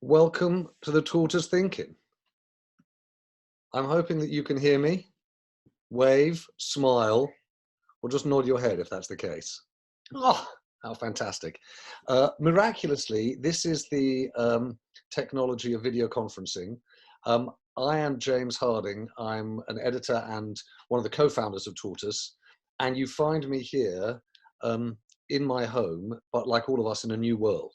Welcome to the Tortoise Thinking. I'm hoping that you can hear me. Wave, smile, or just nod your head if that's the case. Oh, how fantastic. Miraculously, this is the technology of video conferencing. I am James Harding. I'm an editor and one of the co-founders of Tortoise. And you find me here in my home, but like all of us in a new world.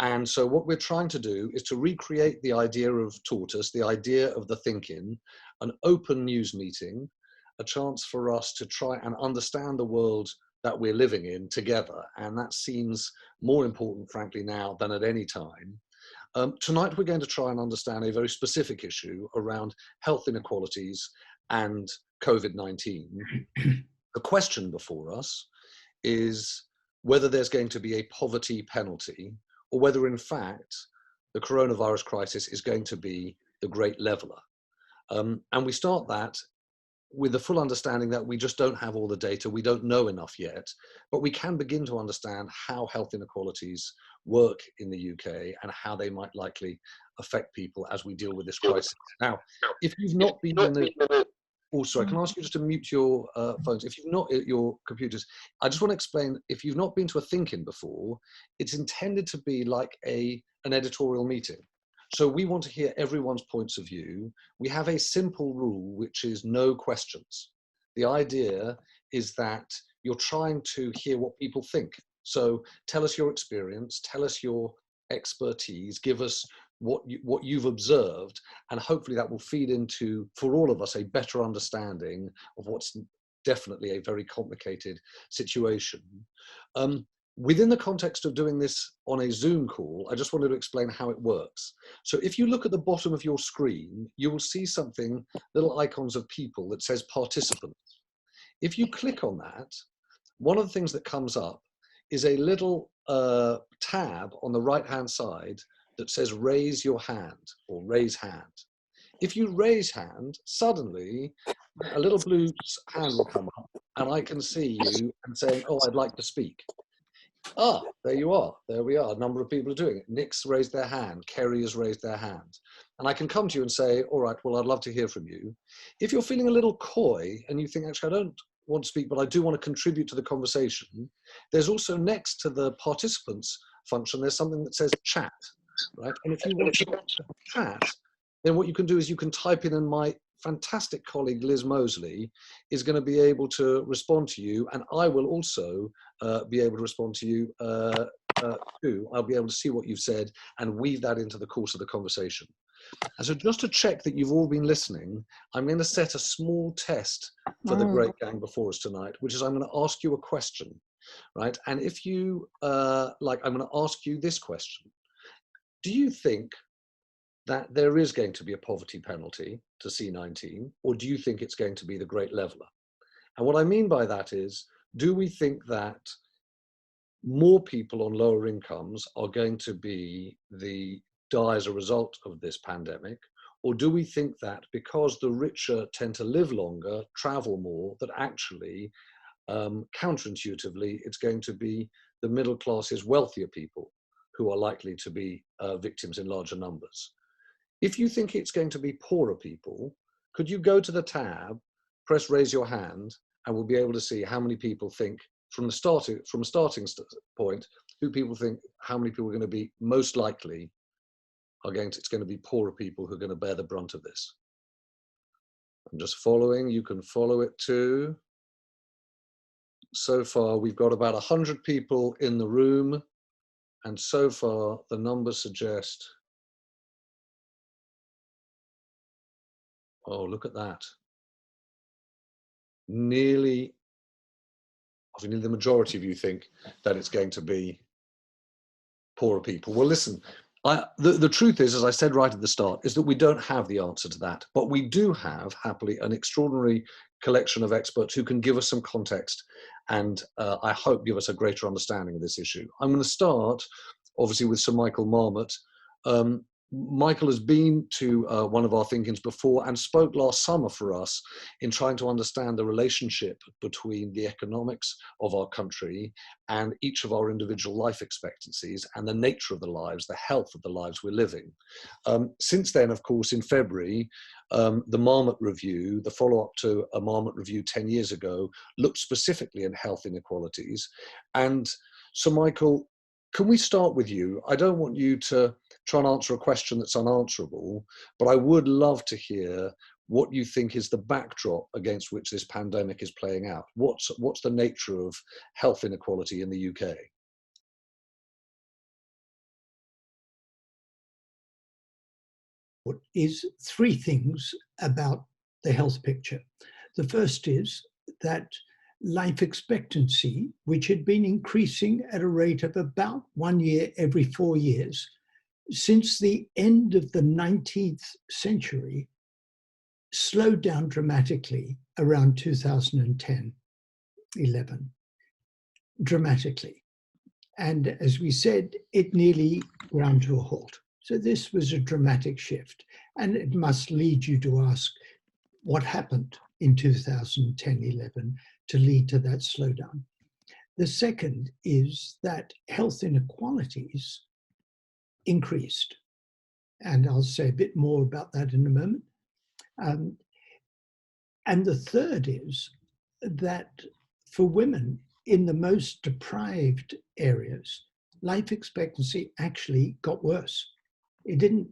And so what we're trying to do is to recreate the idea of Tortoise, the idea of the Think-In, an open news meeting, a chance for us to try and understand the world that we're living in together. And that seems more important, frankly, now than at any time. Tonight, we're going to try and understand a very specific issue around health inequalities and COVID-19. The question before us is whether there's going to be a poverty penalty or whether, in fact, the coronavirus crisis is going to be the great leveler. And we start that with the full understanding that we just don't have all the data, we don't know enough yet, but we can begin to understand how health inequalities work in the UK and how they might likely affect people as we deal with this crisis. Now, if you've not been in the... Oh, sorry, can I ask you just to mute your phones? If you've not, your computers, I just want to explain, if you've not been to a Think-In before, it's intended to be like an editorial meeting. So we want to hear everyone's points of view. We have a simple rule, which is no questions. The idea is that you're trying to hear what people think. So tell us your experience, tell us your expertise, give us what you've observed, and hopefully that will feed into, for all of us, a better understanding of what's definitely a very complicated situation. Within the context of doing this on a Zoom call, I just wanted to explain how it works. So if you look at the bottom of your screen, you will see something, little icons of people that says participants. If you click on that, one of the things that comes up is a little tab on the right-hand side that says raise your hand or raise hand. If you raise hand, suddenly a little blue hand will come up and I can see you and saying, oh, I'd like to speak. Ah, there you are. There we are. A number of people are doing it. Nick's raised their hand. Kerry has raised their hand. And I can come to you and say, all right, well, I'd love to hear from you. If you're feeling a little coy and you think, actually, I don't want to speak, but I do want to contribute to the conversation, there's also next to the participants function, there's something that says chat, right? And if you want to chat, then what you can do is you can type in, and my fantastic colleague Liz Mosley is going to be able to respond to you, and I will also be able to respond to you too. I'll be able to see what you've said and weave that into the course of the conversation. And so just to check that you've all been listening, I'm going to set a small test for the great gang before us tonight, which is I'm going to ask you a question, right? And if you like, I'm going to ask you this question. Do you think that there is going to be a poverty penalty to C19, or do you think it's going to be the great leveler? And what I mean by that is, do we think that more people on lower incomes are going to die as a result of this pandemic? Or do we think that because the richer tend to live longer, travel more, that actually, counterintuitively, it's going to be the middle classes, wealthier people who are likely to be victims in larger numbers? If you think it's going to be poorer people, could you go to the tab, press raise your hand, and we'll be able to see how many people think from a starting point, how many people are going to be most likely it's going to be poorer people who are going to bear the brunt of this. I'm just following, you can follow it too. So far, we've got about 100 people in the room, and so far the numbers suggest, oh, look at that. Nearly the majority of you think that it's going to be poorer people. Well, listen, the truth is, as I said right at the start, is that we don't have the answer to that, but we do have, happily, an extraordinary collection of experts who can give us some context and I hope give us a greater understanding of this issue. I'm going to start, obviously, with Sir Michael Marmot. Michael has been to one of our think-ins before and spoke last summer for us in trying to understand the relationship between the economics of our country and each of our individual life expectancies and the nature of the lives, the health of the lives we're living. Since then, of course, in February, the Marmot review, the follow-up to a Marmot review 10 years ago, looked specifically at health inequalities. And so, Michael, can we start with you? I don't want you to try and answer a question that's unanswerable, but I would love to hear what you think is the backdrop against which this pandemic is playing out. What's the nature of health inequality in the UK? Is three things about the health picture. The first is that life expectancy, which had been increasing at a rate of about 1 year every 4 years, since the end of the 19th century, slowed down dramatically around 2010, 11, dramatically. And as we said, it nearly ground to a halt. So this was a dramatic shift. And it must lead you to ask what happened in 2010, 11 to lead to that slowdown. The second is that health inequalities increased. And I'll say a bit more about that in a moment. And the third is that for women in the most deprived areas, life expectancy actually got worse. There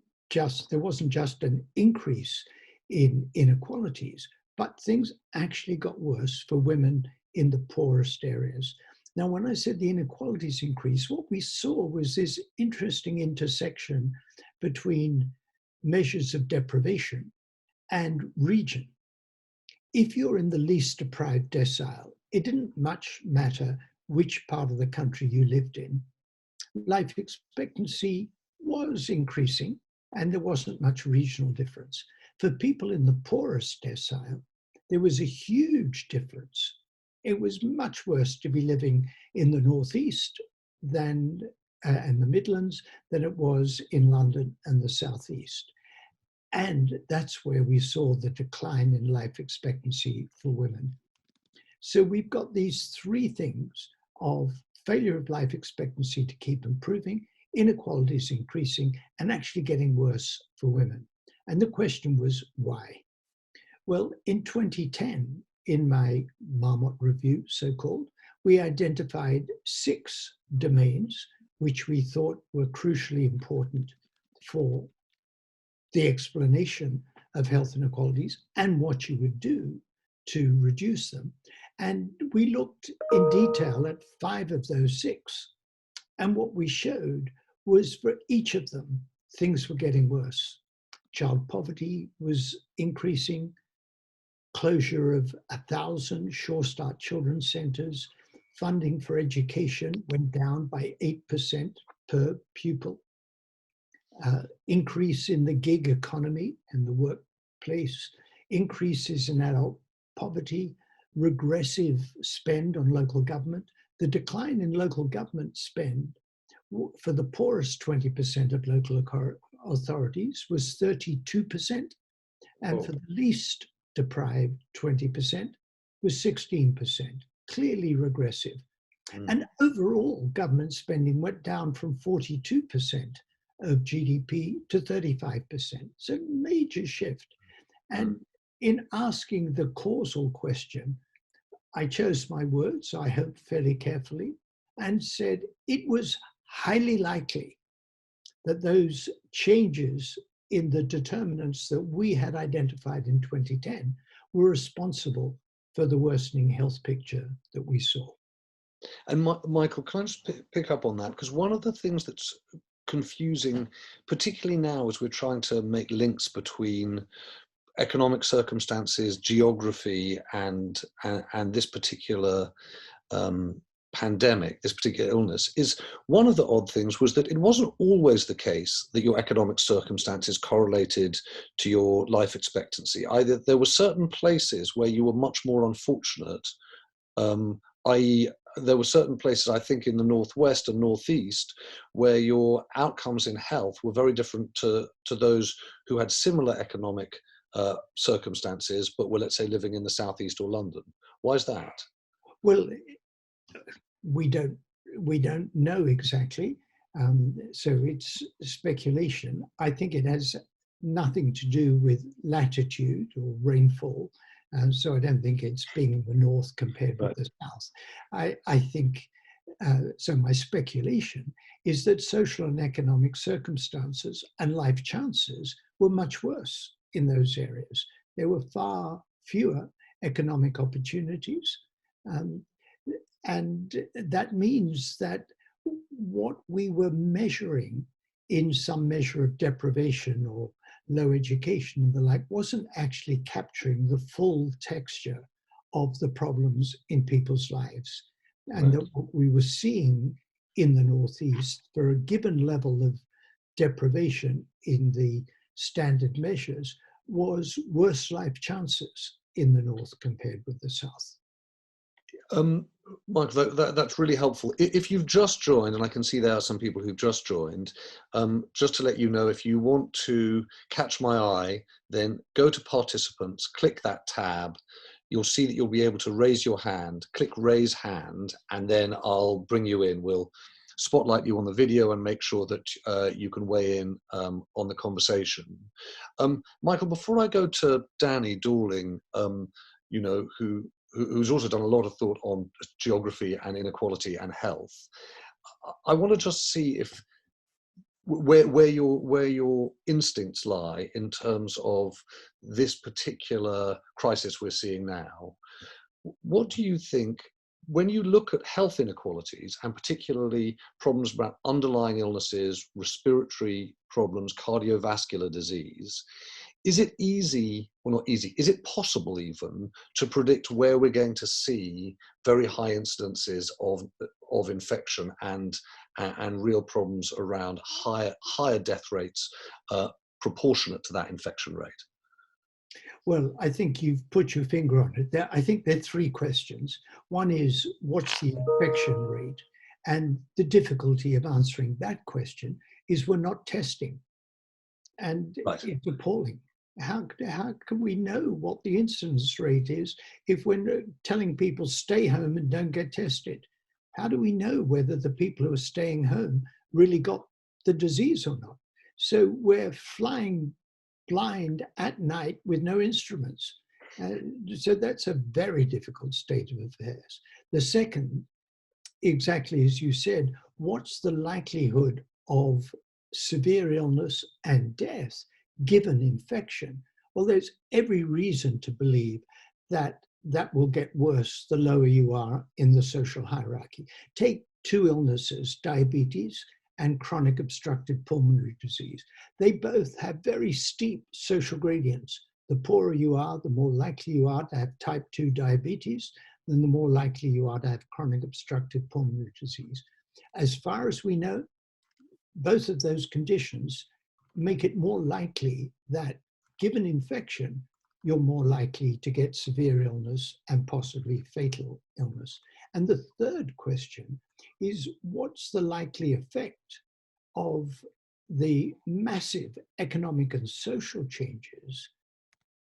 wasn't just an increase in inequalities, but things actually got worse for women in the poorest areas. Now, when I said the inequalities increased, what we saw was this interesting intersection between measures of deprivation and region. If you're in the least deprived decile, it didn't much matter which part of the country you lived in. Life expectancy was increasing and there wasn't much regional difference. For people in the poorest decile, there was a huge difference. It was much worse to be living in the Northeast and the Midlands than it was in London and the Southeast. And that's where we saw the decline in life expectancy for women. So we've got these three things of failure of life expectancy to keep improving, inequalities increasing, and actually getting worse for women. And the question was, why? Well, in 2010, in my Marmot review, so-called, we identified 6 domains which we thought were crucially important for the explanation of health inequalities and what you would do to reduce them. And we looked in detail at 5 of those 6. And what we showed was for each of them, things were getting worse. Child poverty was increasing, closure of 1,000 Sure Start children's centres, funding for education went down by 8% per pupil, increase in the gig economy and the workplace, increases in adult poverty, regressive spend on local government. The decline in local government spend for the poorest 20% of local authorities was 32%, and for the least deprived 20% was 16%, clearly regressive. And overall government spending went down from 42% of GDP to 35%. So major shift. And in asking the causal question, I chose my words, I hope fairly carefully, and said it was highly likely that those changes in the determinants that we had identified in 2010 were responsible for the worsening health picture that we saw. And Michael, can I just pick up on that? Because one of the things that's confusing, particularly now as we're trying to make links between economic circumstances, geography, and this particular pandemic, this particular illness, is one of the odd things was that it wasn't always the case that your economic circumstances correlated to your life expectancy. Either there were certain places where you were much more unfortunate, i.e. there were certain places, I think, in the Northwest and Northeast, where your outcomes in health were very different to those who had similar economic circumstances, but were, let's say, living in the Southeast or London. Why is that? Well, we don't know exactly. So it's speculation. I think it has nothing to do with latitude or rainfall. So I don't think it's being in the north compared with the south. I think, so my speculation is that social and economic circumstances and life chances were much worse in those areas. There were far fewer economic opportunities. And that means that what we were measuring in some measure of deprivation or low education and the like wasn't actually capturing the full texture of the problems in people's lives. And that what we were seeing in the Northeast for a given level of deprivation in the standard measures was worse life chances in the North compared with the South. Michael, that's really helpful. If you've just joined, and I can see there are some people who've just joined, just to let you know, if you want to catch my eye, then go to participants, click that tab. You'll see that you'll be able to raise your hand, click raise hand, and then I'll bring you in. We'll spotlight you on the video and make sure that you can weigh in on the conversation. Michael, before I go to Danny Dorling, you know, who's also done a lot of thought on geography and inequality and health, I want to just see if where your instincts lie in terms of this particular crisis we're seeing now. What do you think, when you look at health inequalities and particularly problems about underlying illnesses, respiratory problems, cardiovascular disease, is it easy, well not easy, is it possible even to predict where we're going to see very high incidences of infection and real problems around higher death rates proportionate to that infection rate? Well, I think you've put your finger on it. I think there are three questions. One is, what's the infection rate? And the difficulty of answering that question is we're not testing. And it's appalling. How can we know what the incidence rate is if we're telling people stay home and don't get tested? How do we know whether the people who are staying home really got the disease or not? So we're flying blind at night with no instruments. So that's a very difficult state of affairs. The second, exactly as you said, what's the likelihood of severe illness and death given infection? Well, there's every reason to believe that that will get worse the lower you are in the social hierarchy. Take two illnesses, diabetes and chronic obstructive pulmonary disease. They both have very steep social gradients. The poorer you are, the more likely you are to have type 2 diabetes, then the more likely you are to have chronic obstructive pulmonary disease. As far as we know, both of those conditions make it more likely that given infection, you're more likely to get severe illness and possibly fatal illness. And the third question is, what's the likely effect of the massive economic and social changes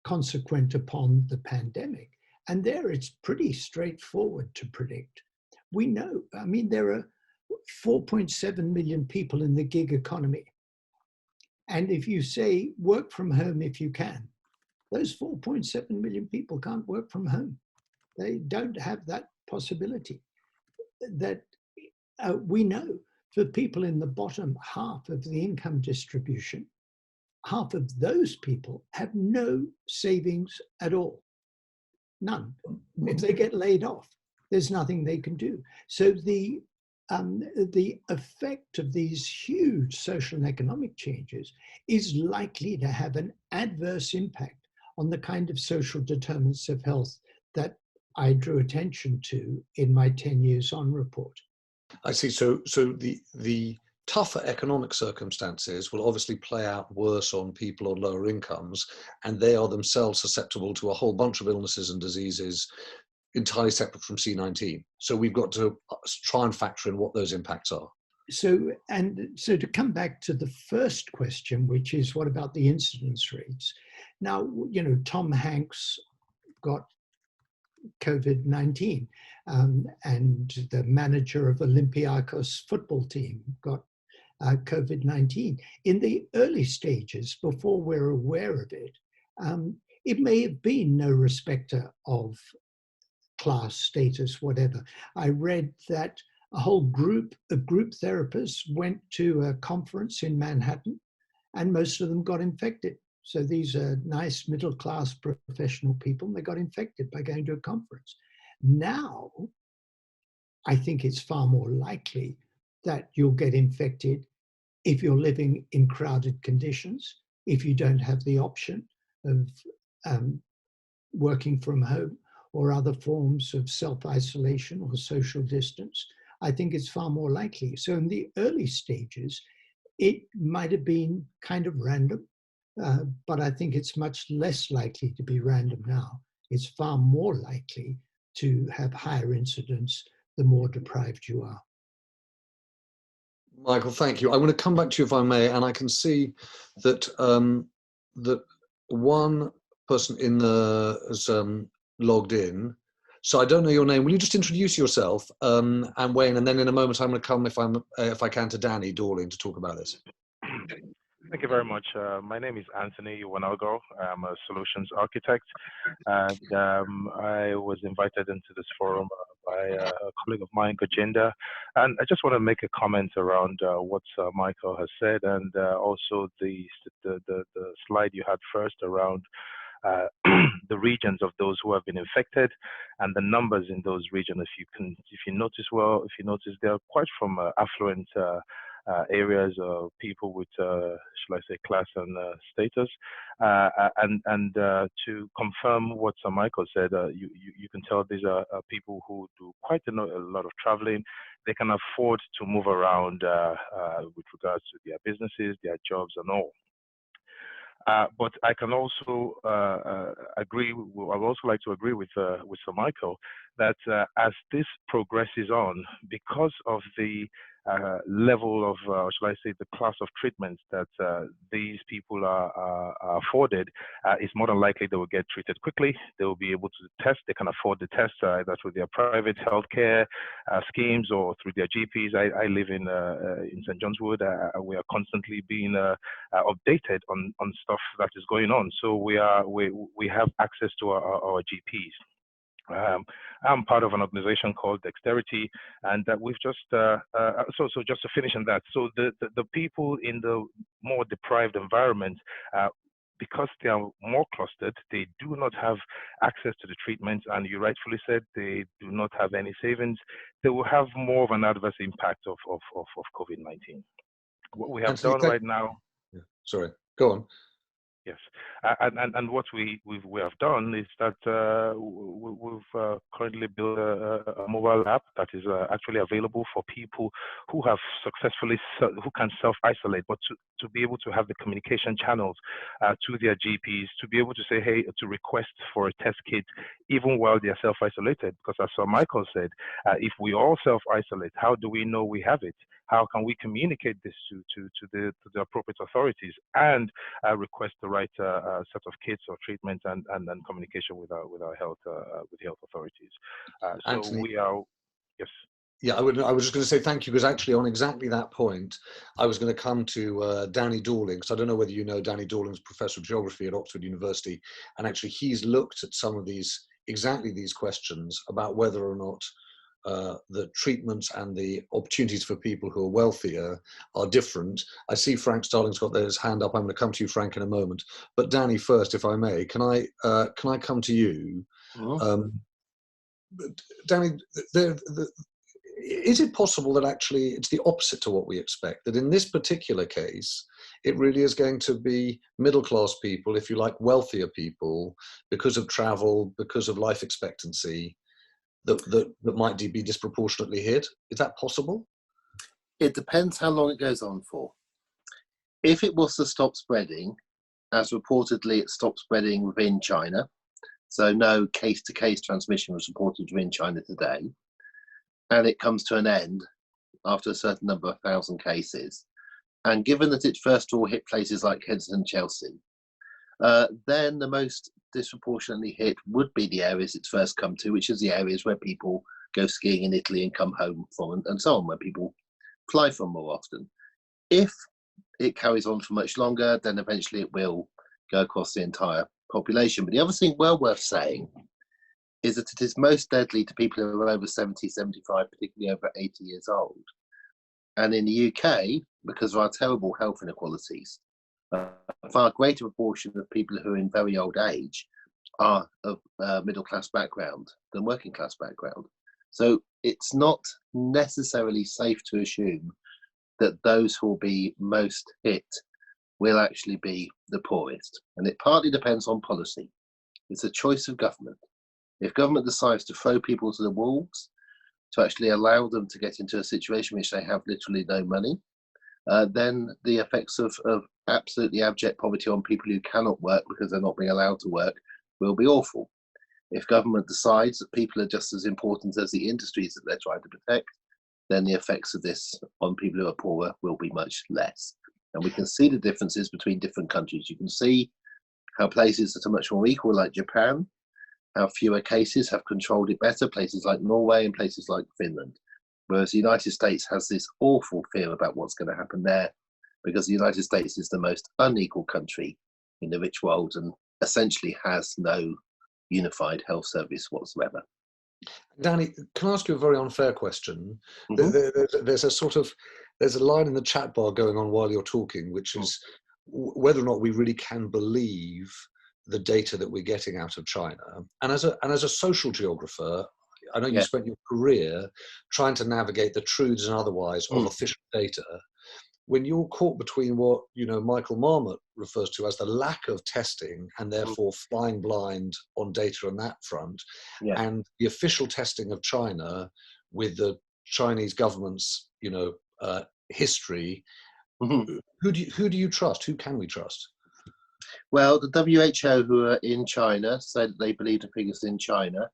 consequent upon the pandemic? And there it's pretty straightforward to predict. We know, I mean, there are 4.7 million people in the gig economy. And if you say work from home if you can, those 4.7 million people can't work from home. They don't have that possibility. That we know for people in the bottom half of the income distribution, half of those people have no savings at all. None. If they get laid off, there's nothing they can do. So the effect of these huge social and economic changes is likely to have an adverse impact on the kind of social determinants of health that I drew attention to in my 10 years on report. I see. So the tougher economic circumstances will obviously play out worse on people on lower incomes, and they are themselves susceptible to a whole bunch of illnesses and diseases entirely separate from C19. So we've got to try and factor in what those impacts are. So to come back to the first question, which is what about the incidence rates? Now, you know, Tom Hanks got COVID-19, and the manager of Olympiacos football team got COVID-19. In the early stages, before we're aware of it, it may have been no respecter of class, status, whatever. I read that a whole group of group therapists went to a conference in Manhattan, and most of them got infected. So these are nice middle-class professional people, and they got infected by going to a conference. Now, I think it's far more likely that you'll get infected if you're living in crowded conditions, if you don't have the option of working from home or other forms of self-isolation or social distance. I think it's far more likely. So in the early stages, it might have been kind of random, but I think it's much less likely to be random now. It's far more likely to have higher incidence the more deprived you are. Michael, thank you. I want to come back to you if I may, and I can see that that one person in the has logged in. So I don't know your name. Will you just introduce yourself, and Wayne, and then in a moment I'm going to come, if I can, to Danny Dorling to talk about this. Thank you very much. My name is Anthony Iwanalgo. I'm a solutions architect, and I was invited into this forum by a colleague of mine, Gajinda. And I just want to make a comment around what Michael has said, and also the slide you had first around the regions of those who have been infected and the numbers in those regions. If you notice, they are quite from affluent areas of people with, shall I say, class and status. And to confirm what Sir Michael said, you can tell these are people who do quite a lot of traveling. They can afford to move around with regards to their businesses, their jobs, and all. But I can also agree. I would also like to agree with Sir Michael that as this progresses on, because of the level of, shall I say, the class of treatments that these people are afforded, it's more than likely they will get treated quickly. They will be able to test. They can afford the test either through their private healthcare schemes or through their GPs. I live in St. John's Wood. We are constantly being updated on stuff that is going on. So we have access to our GPs. I'm part of an organization called Dexterity, and we've just so just to finish on that. So the people in the more deprived environment, because they are more clustered, they do not have access to the treatment, and you rightfully said they do not have any savings. They will have more of an adverse impact of COVID-19. What we have done right now. Yeah. Sorry, go on. Yes, and what we have done is that we've currently built a mobile app that is actually available for people who have successfully who can self-isolate, but to be able to have the communication channels to their GPs, to be able to say, hey, to request for a test kit even while they are self-isolated. Because as Sir Michael said, if we all self-isolate, how do we know we have it? How can we communicate this to the appropriate authorities and request the right set of kits or treatments and communication with our health authorities? Anthony, so we are, yes. Yeah, I was just going to say thank you, because actually on exactly that point, I was going to come to Danny Dorling. So I don't know whether you know Danny Dorling's professor of geography at Oxford University, and actually he's looked at some of exactly these questions about whether or not the treatments and the opportunities for people who are wealthier are different. I see Frank Starling's got his hand up. I'm going to come to you, Frank, in a moment. But Danny, first, if I may, can I come to you? Danny, is it possible that actually it's the opposite to what we expect? That in this particular case, it really is going to be middle-class people, if you like, wealthier people, because of travel, because of life expectancy, that might be disproportionately hit? Is that possible? It depends how long it goes on for. If it was to stop spreading, as reportedly it stopped spreading within China, So no case-to-case transmission was reported within China today. And it comes to an end after a certain number of thousand cases. And given that it first of all hit places like Kensington and Chelsea, then the most disproportionately hit would be the areas it's first come to, which is the areas where people go skiing in Italy and come home from, and so on, where people fly from more often. If it carries on for much longer, then eventually it will go across the entire population. But the other thing well worth saying is that it is most deadly to people who are over 70, 75, particularly over 80 years old. And in the UK, because of our terrible health inequalities, a far greater proportion of people who are in very old age are of middle class background than working class background. So it's not necessarily safe to assume that those who will be most hit will actually be the poorest. And it partly depends on policy. It's a choice of government. If government decides to throw people to the wolves, to actually allow them to get into a situation which they have literally no money, then the effects of absolutely abject poverty on people who cannot work because they're not being allowed to work will be awful. If government decides that people are just as important as the industries that they're trying to protect, then the effects of this on people who are poorer will be much less. And we can see the differences between different countries. You can see how places that are much more equal, like Japan, how fewer cases have controlled it better, places like Norway and places like Finland. Whereas the United States has this awful fear about what's going to happen there, because the United States is the most unequal country in the rich world and essentially has no unified health service whatsoever. Danny, can I ask you a very unfair question? Mm-hmm. There's a line in the chat bar going on while you're talking, which is whether or not we really can believe the data that we're getting out of China. And as a social geographer, I know you spent your career trying to navigate the truths and otherwise of official data. When you're caught between what Michael Marmot refers to as the lack of testing and therefore flying blind on data on that front, and the official testing of China with the Chinese government's history, who do you trust? Who can we trust? Well, the WHO, who are in China, said they believe the figures in China,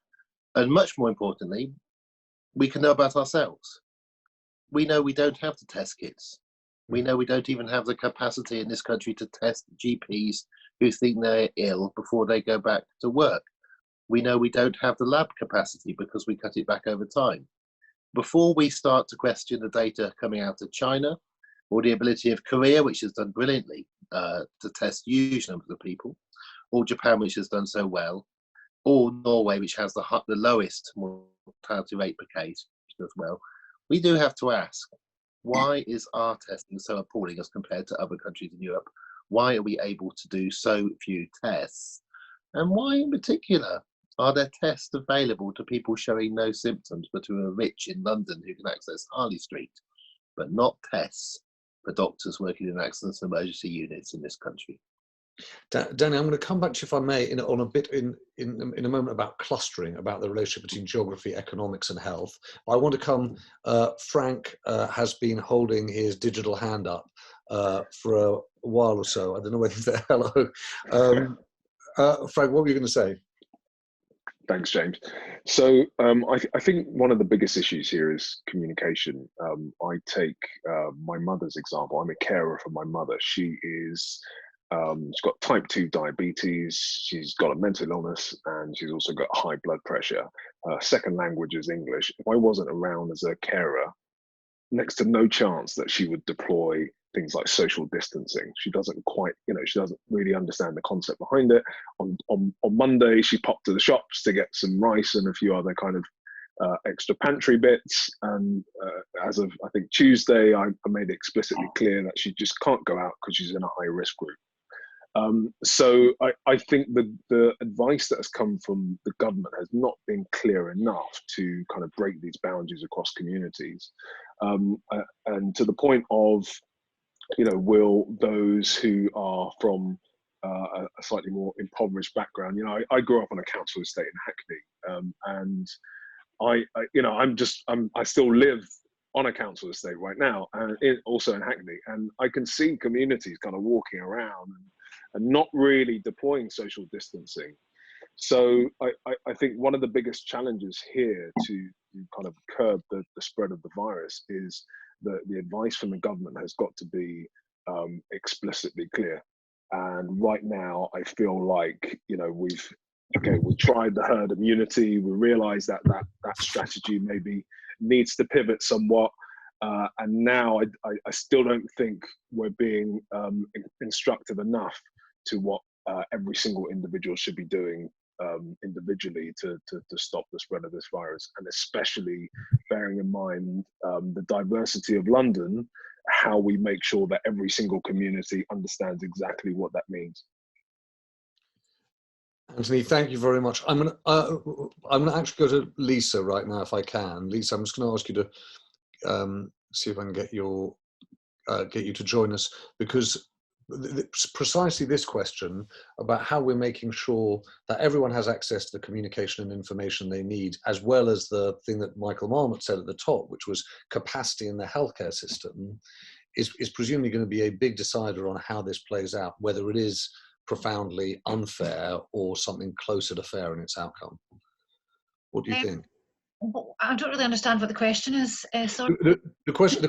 and much more importantly, we can know about ourselves. We know we don't have the test kits. We know we don't even have the capacity in this country to test GPs who think they're ill before they go back to work. We know we don't have the lab capacity because we cut it back over time. Before we start to question the data coming out of China, or the ability of Korea, which has done brilliantly to test huge numbers of people, or Japan, which has done so well, or Norway, which has the lowest mortality rate per case as well, we do have to ask, why is our testing so appalling as compared to other countries in Europe? Why are we able to do so few tests? And why in particular are there tests available to people showing no symptoms but who are rich in London who can access Harley Street, but not tests for doctors working in accidents and emergency units in this country? Danny, I'm going to come back to you, if I may, in a moment about clustering, about the relationship between geography, economics, and health. I want to come. Frank has been holding his digital hand up for a while or so. I don't know whether he's there. Hello, Frank. What were you going to say? Thanks, James. So I think one of the biggest issues here is communication. I take my mother's example. I'm a carer for my mother. She's got type 2 diabetes, she's got a mental illness, and she's also got high blood pressure. Second language is English. If I wasn't around as a carer, next to no chance that she would deploy things like social distancing. She doesn't quite, she doesn't really understand the concept behind it. On Monday, she popped to the shops to get some rice and a few other kind of extra pantry bits. And as of, I think, Tuesday, I made it explicitly clear that she just can't go out because she's in a high risk group. So I think the advice that has come from the government has not been clear enough to kind of break these boundaries across communities. And to the point of, will those who are from a slightly more impoverished background, I grew up on a council estate in Hackney, and I still live on a council estate right now, and also in Hackney, and I can see communities kind of walking around and not really deploying social distancing. So I think one of the biggest challenges here to kind of curb the spread of the virus is that the advice from the government has got to be explicitly clear. And right now, I feel like, you know, we tried the herd immunity. We realized that strategy maybe needs to pivot somewhat. And now I still don't think we're being instructive enough to what every single individual should be doing individually to stop the spread of this virus, and especially bearing in mind the diversity of London, how we make sure that every single community understands exactly what that means. Anthony, thank you very much. I'm gonna actually go to Lisa right now if I can. Lisa, I'm just going to ask you to see if I can get you to join us, because precisely this question about how we're making sure that everyone has access to the communication and information they need, as well as the thing that Michael Marmot said at the top, which was capacity in the healthcare system, is presumably going to be a big decider on how this plays out, whether it is profoundly unfair or something closer to fair in its outcome. What do you think? I don't really understand what the question is. Sorry. The question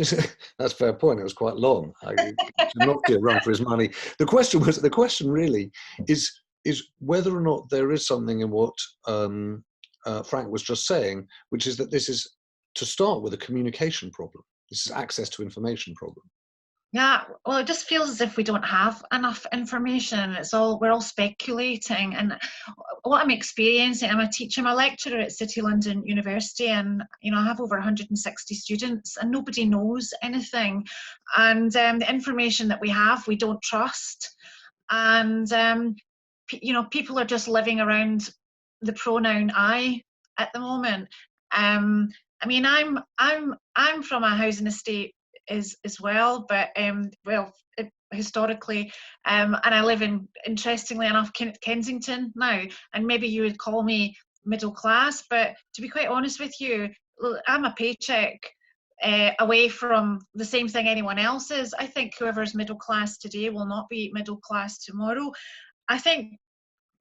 is that's a fair point. It was quite long. I should not get a run for his money. The question really is whether or not there is something in what Frank was just saying, which is that this is, to start with, a communication problem. This is access to information problem. Yeah, well, it just feels as if we don't have enough information. We're all speculating. And what I'm experiencing, I'm a lecturer at City London University, and I have over 160 students, and nobody knows anything. And the information that we have, we don't trust. And people are just living around the pronoun I at the moment. I mean, I'm from a housing estate as well, but historically, and I live in, interestingly enough, Kensington now, and maybe you would call me middle class, but to be quite honest with you, I'm a paycheck away from the same thing anyone else is. I think whoever's middle class today will not be middle class tomorrow. I think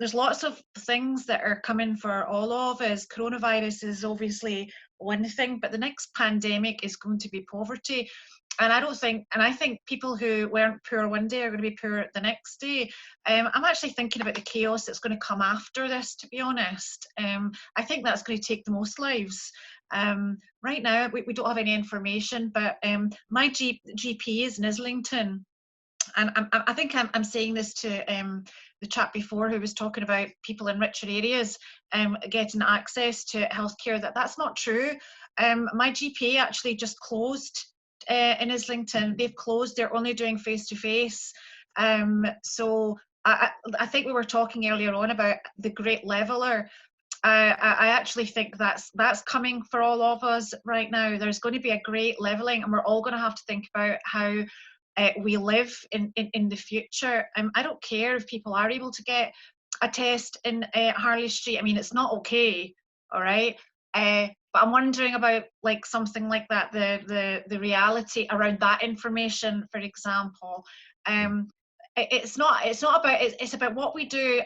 there's lots of things that are coming for all of us. Coronavirus is obviously one thing, but the next pandemic is going to be poverty. And I think people who weren't poor one day are going to be poor the next day. I'm actually thinking about the chaos that's going to come after this, to be honest. I think that's going to take the most lives. Right now, we don't have any information, but my GP is in Islington. And I think I'm saying this to the chap before who was talking about people in richer areas getting access to healthcare. That's not true. My GP actually just closed in Islington. They've closed. They're only doing face-to-face. So I think we were talking earlier on about the Great Leveller. I actually think that's coming for all of us right now. There's going to be a great levelling, and we're all going to have to think about how we live in the future. I don't care if people are able to get a test in Harley Street. I mean, it's not okay, all right? But I'm wondering about like something like that, the reality around that information, for example. It's about what we do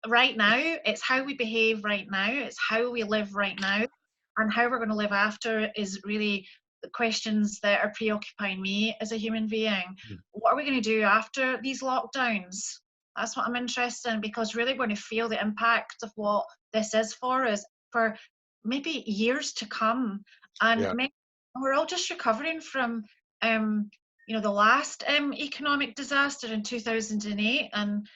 right now. It's how we behave right now. It's how we live right now, and how we're going to live after is really the questions that are preoccupying me as a human being. What are we going to do after these lockdowns? That's what I'm interested in, because really we're going to feel the impact of what this is for us for maybe years to come. And we're all just recovering from the last economic disaster in 2008, and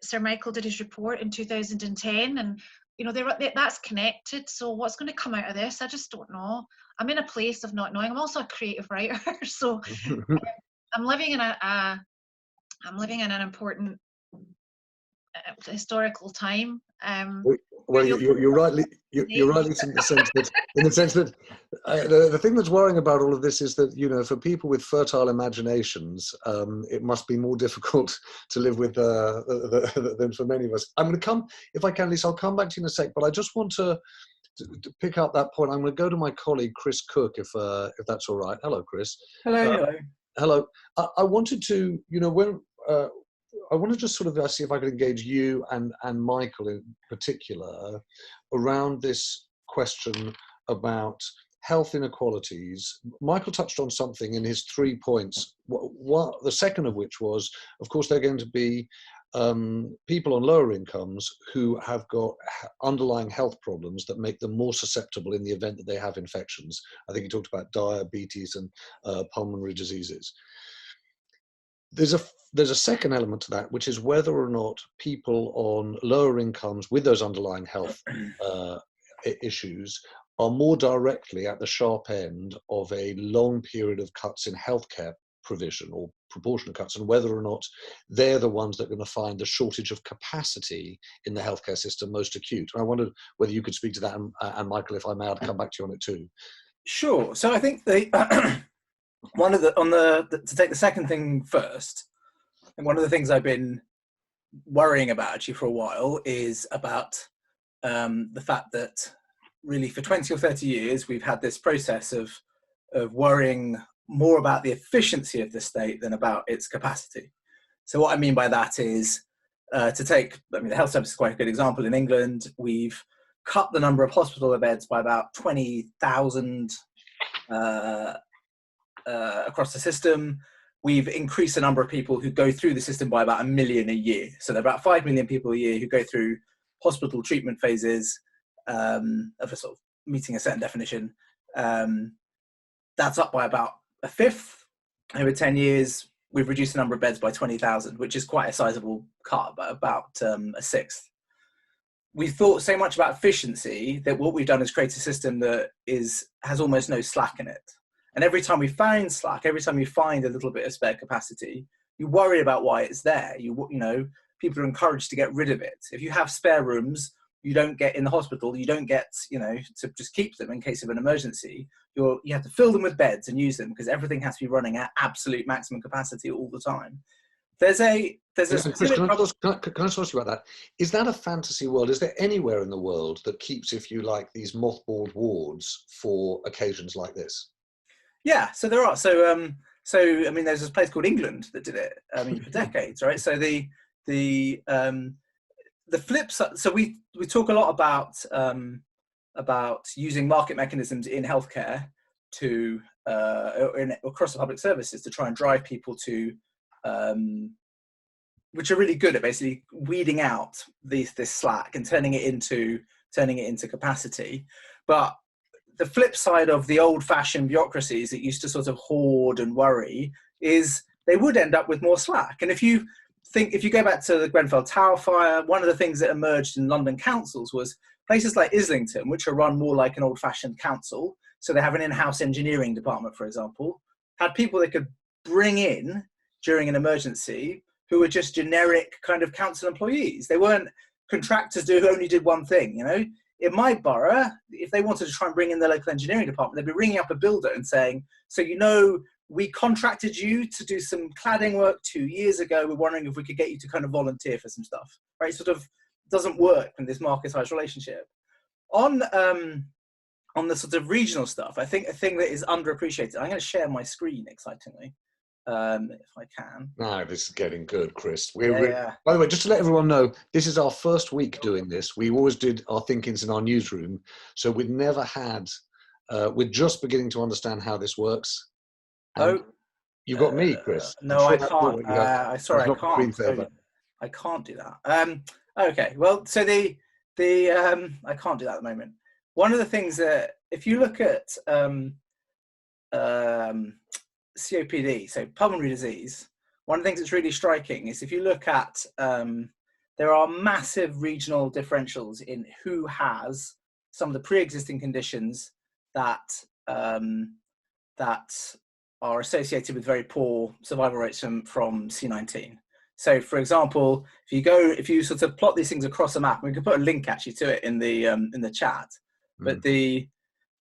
Sir Michael did his report in 2010, and that's connected. So what's going to come out of this? I just don't know. I'm in a place of not knowing. I'm also a creative writer, so I'm living in an important historical time. Well, you're rightly in the sense that the thing that's worrying about all of this is that for people with fertile imaginations, it must be more difficult to live with than for many of us. I'm going to come, if I can, Lisa, I'll come back to you in a sec, but I just want to pick up that point. I'm going to go to my colleague Chris Cook, if that's all right. Hello, Chris. Hello. Hello. I wanted to, when I want to just sort of see if I could engage you and Michael in particular around this question about health inequalities. Michael touched on something in his 3 points. The second of which was, of course, they're going to be people on lower incomes who have got underlying health problems that make them more susceptible in the event that they have infections. I think he talked about diabetes and pulmonary diseases. There's a second element to that, which is whether or not people on lower incomes with those underlying health issues are more directly at the sharp end of a long period of cuts in healthcare provision or proportionate cuts, and whether or not they're the ones that are going to find the shortage of capacity in the healthcare system most acute. And I wondered whether you could speak to that, and Michael, if I may, I'll come back to you on it too. Sure. So I think to take the second thing first, and one of the things I've been worrying about actually for a while is about the fact that really for 20 or 30 years we've had this process of worrying more about the efficiency of the state than about its capacity. So what I mean by that is the health service is quite a good example. In England, we've cut the number of hospital beds by about 20,000 across the system. We've increased the number of people who go through the system by about 1 million a year. So there are about 5 million people a year who go through hospital treatment phases of a sort of meeting a certain definition. That's up by about a fifth. Over 10 years, we've reduced the number of beds by 20,000, which is quite a sizable cut, but about a sixth. We thought so much about efficiency that what we've done is create a system that has almost no slack in it. And every time we find slack, every time you find a little bit of spare capacity, you worry about why it's there. You know, people are encouraged to get rid of it. If you have spare rooms, you don't get in the hospital, you don't get, to just keep them in case of an emergency. You have to fill them with beds and use them because everything has to be running at absolute maximum capacity all the time. There's a specific problem. Can I ask you about that? Is that a fantasy world? Is there anywhere in the world that keeps, if you like, these mothballed wards for occasions like this? Yeah, so there are. So there's this place called England that did it. For decades, right? So the flip side. So we talk a lot about using market mechanisms in healthcare to across the public services to try and drive people to, which are really good at basically weeding out this slack and turning it into capacity, but the flip side of the old-fashioned bureaucracies that used to sort of hoard and worry is they would end up with more slack. And if you go back to the Grenfell Tower fire, one of the things that emerged in London councils was places like Islington, which are run more like an old-fashioned council. So they have an in-house engineering department, for example, had people they could bring in during an emergency who were just generic kind of council employees. They weren't contractors who only did one thing, In my borough, if they wanted to try and bring in the local engineering department, they'd be ringing up a builder and saying, so we contracted you to do some cladding work 2 years ago. We're wondering if we could get you to kind of volunteer for some stuff, right? It sort of doesn't work in this marketized relationship. On the sort of regional stuff, I think a thing that is underappreciated, I'm going to share my screen excitingly, if I can. No, this is getting good, Chris. Yeah. By the way, just to let everyone know, this is our first week doing this. We always did our think-ins in our newsroom. So we've never had, we're just beginning to understand how this works. You've got me, Chris. No, I can't. Sorry, I can't. I can't do that. Okay, well, so I can't do that at the moment. One of the things that, if you look at COPD, so pulmonary disease, one of the things that's really striking is if you look at, there are massive regional differentials in who has some of the pre-existing conditions that are associated with very poor survival rates from C19. So, for example, if you sort of plot these things across a map, we can put a link actually to it in the chat. But the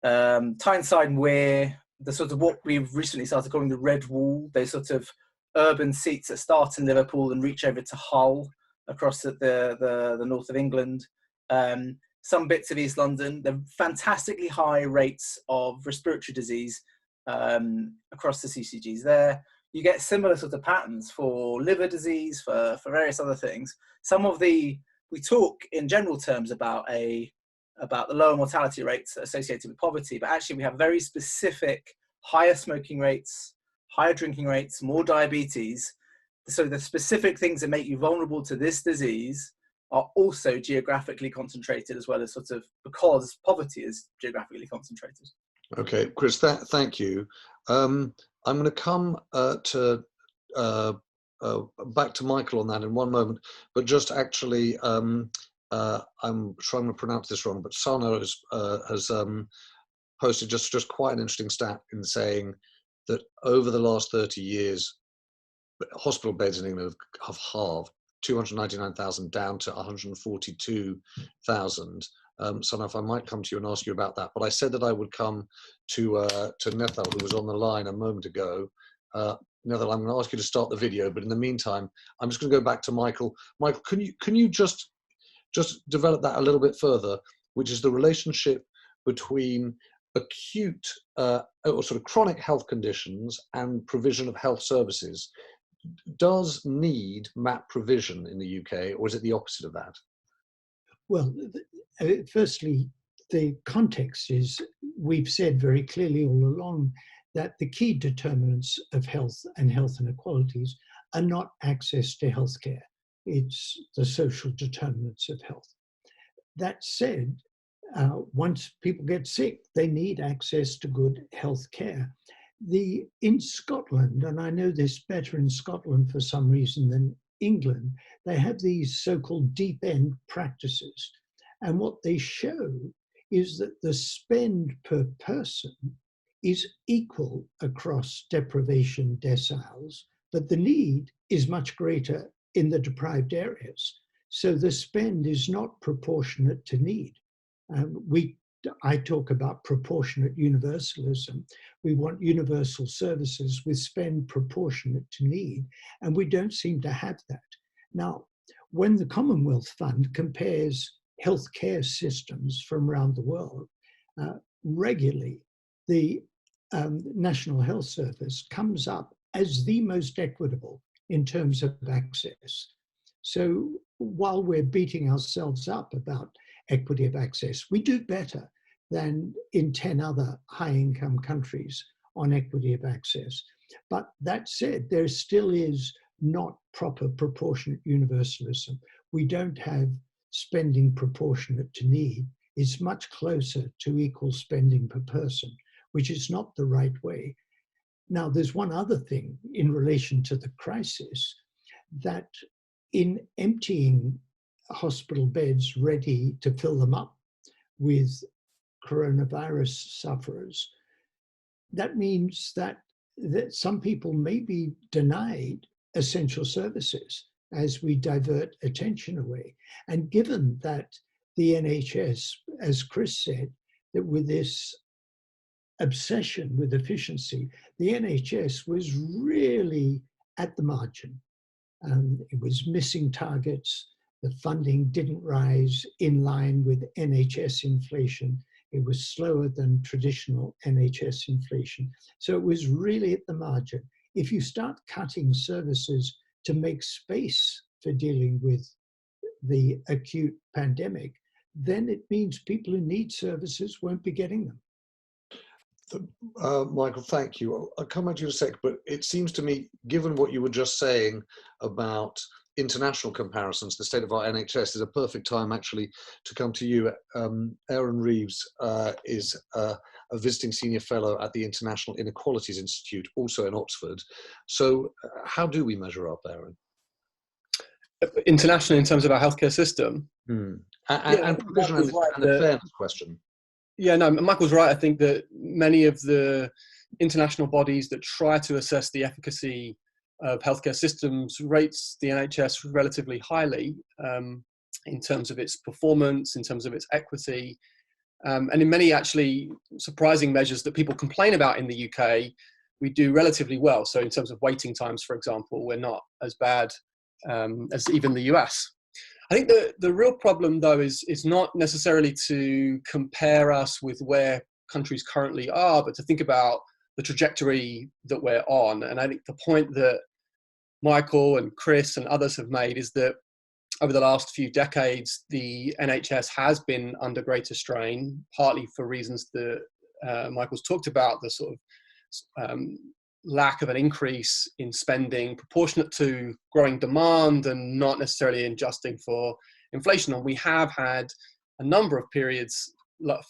Tyneside and Weir, the sort of what we've recently started calling the Red Wall, those sort of urban seats that start in Liverpool and reach over to Hull across the north of England. Some bits of East London, the fantastically high rates of respiratory disease across the CCGs there. you get similar sort of patterns for liver disease, for various other things. We talk in general terms about the lower mortality rates associated with poverty, but actually we have very specific higher smoking rates, higher drinking rates, more diabetes. So the specific things that make you vulnerable to this disease are also geographically concentrated, as well as sort of because poverty is geographically concentrated. Okay, Chris, thank you. I'm going to come back to Michael on that in one moment, but just actually, I'm sure I'm going to pronounce this wrong, but Sana has posted just quite an interesting stat in saying that over the last 30 years, hospital beds in England have halved, 299,000 down to 142,000. Sana, if I might come to you and ask you about that, but I said that I would come to Nethal, who was on the line a moment ago. Nethal, I'm going to ask you to start the video, but in the meantime, I'm just going to go back to Michael. Michael, can you just develop that a little bit further, which is the relationship between acute or sort of chronic health conditions and provision of health services? Does need map provision in the UK, or is it the opposite of that? Well, firstly, the context is, we've said very clearly all along that the key determinants of health and health inequalities are not access to healthcare. It's the social determinants of health. That said, once people get sick, they need access to good health care. In Scotland, and I know this better in Scotland for some reason than England, they have these so-called deep end practices. And what they show is that the spend per person is equal across deprivation deciles, but the need is much greater in the deprived areas. So the spend is not proportionate to need. I talk about proportionate universalism. We want universal services with spend proportionate to need, and we don't seem to have that. Now, when the Commonwealth Fund compares healthcare systems from around the world, regularly the National Health Service comes up as the most equitable in terms of access. So while we're beating ourselves up about equity of access, we do better than in 10 other high-income countries on equity of access. But that said, there still is not proper proportionate universalism. We don't have spending proportionate to need. It's much closer to equal spending per person, which is not the right way. Now, there's one other thing in relation to the crisis, that in emptying hospital beds ready to fill them up with coronavirus sufferers, that means that some people may be denied essential services as we divert attention away. And given that the NHS, as Chris said, that with this obsession with efficiency, the NHS was really at the margin. It was missing targets. The funding didn't rise in line with NHS inflation. It was slower than traditional NHS inflation. So it was really at the margin. If you start cutting services to make space for dealing with the acute pandemic, then it means people who need services won't be getting them. Michael, thank you. I'll come back to you in a sec, but it seems to me, given what you were just saying about international comparisons, the state of our NHS is a perfect time actually to come to you. Aaron Reeves is a visiting senior fellow at the International Inequalities Institute, also in Oxford. So how do we measure up, Aaron? International in terms of our healthcare system? And provision and the fairness question. Yeah, no, Michael's right. I think that many of the international bodies that try to assess the efficacy of healthcare systems rates the NHS relatively highly in terms of its performance, in terms of its equity, and in many actually surprising measures that people complain about in the UK, we do relatively well. So in terms of waiting times, for example, we're not as bad as even the US. I think the real problem, though, is not necessarily to compare us with where countries currently are, but to think about the trajectory that we're on. And I think the point that Michael and Chris and others have made is that over the last few decades, the NHS has been under greater strain, partly for reasons that Michael's talked about, the sort of lack of an increase in spending proportionate to growing demand and not necessarily adjusting for inflation. And we have had a number of periods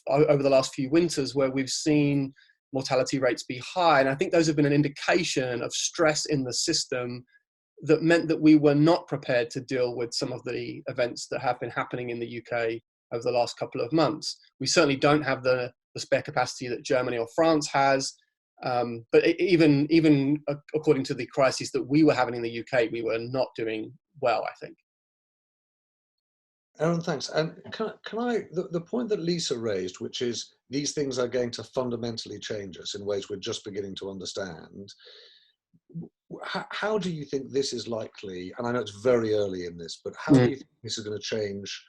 over the last few winters where we've seen mortality rates be high. And I think those have been an indication of stress in the system that meant that we were not prepared to deal with some of the events that have been happening in the UK over the last couple of months. We certainly don't have the spare capacity that Germany or France has. But even according to the crises that we were having in the UK, we were not doing well, I think. Aaron, thanks. And can I the point that Lisa raised, which is these things are going to fundamentally change us in ways we're just beginning to understand. How do you think this is likely, and I know it's very early in this, but how do you think this is going to change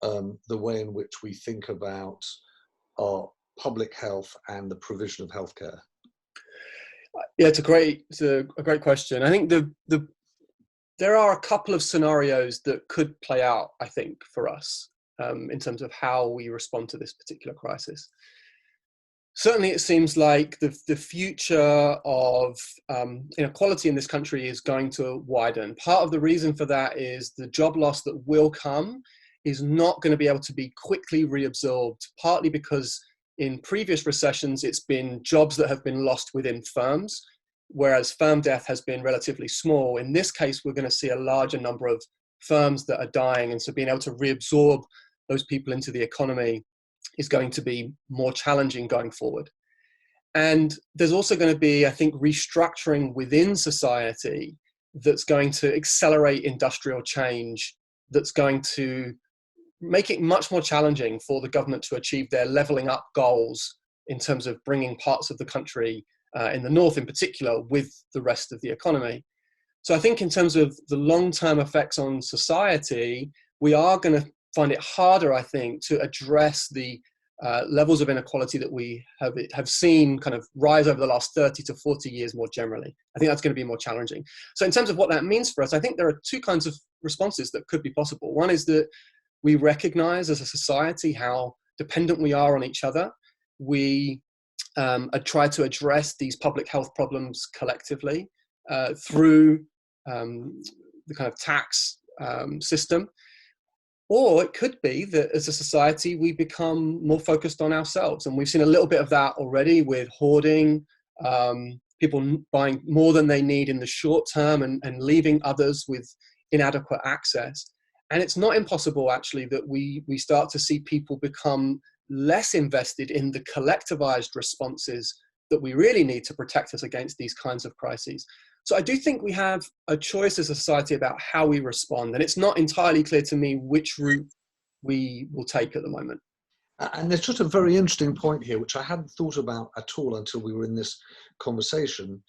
the way in which we think about our public health and the provision of healthcare? Yeah, it's a great question. I think there are a couple of scenarios that could play out, I think, for us in terms of how we respond to this particular crisis. Certainly, it seems like the future of inequality in this country is going to widen. Part of the reason for that is the job loss that will come is not going to be able to be quickly reabsorbed, partly because in previous recessions, it's been jobs that have been lost within firms, whereas firm death has been relatively small. In this case, we're going to see a larger number of firms that are dying, and so being able to reabsorb those people into the economy is going to be more challenging going forward. And there's also going to be, I think, restructuring within society that's going to accelerate industrial change, that's going to make it much more challenging for the government to achieve their levelling up goals in terms of bringing parts of the country, in the north in particular, with the rest of the economy. So I think in terms of the long-term effects on society, we are going to find it harder, I think, to address the levels of inequality that we have seen kind of rise over the last 30 to 40 years more generally. I think that's going to be more challenging. So in terms of what that means for us, I think there are two kinds of responses that could be possible. One is that we recognize as a society how dependent we are on each other. We try to address these public health problems collectively through the kind of tax system. Or it could be that as a society, we become more focused on ourselves. And we've seen a little bit of that already with hoarding, people buying more than they need in the short term and leaving others with inadequate access. And it's not impossible, actually, that we start to see people become less invested in the collectivized responses that we really need to protect us against these kinds of crises. So I do think we have a choice as a society about how we respond. And it's not entirely clear to me which route we will take at the moment. And there's just a very interesting point here, which I hadn't thought about at all until we were in this conversation,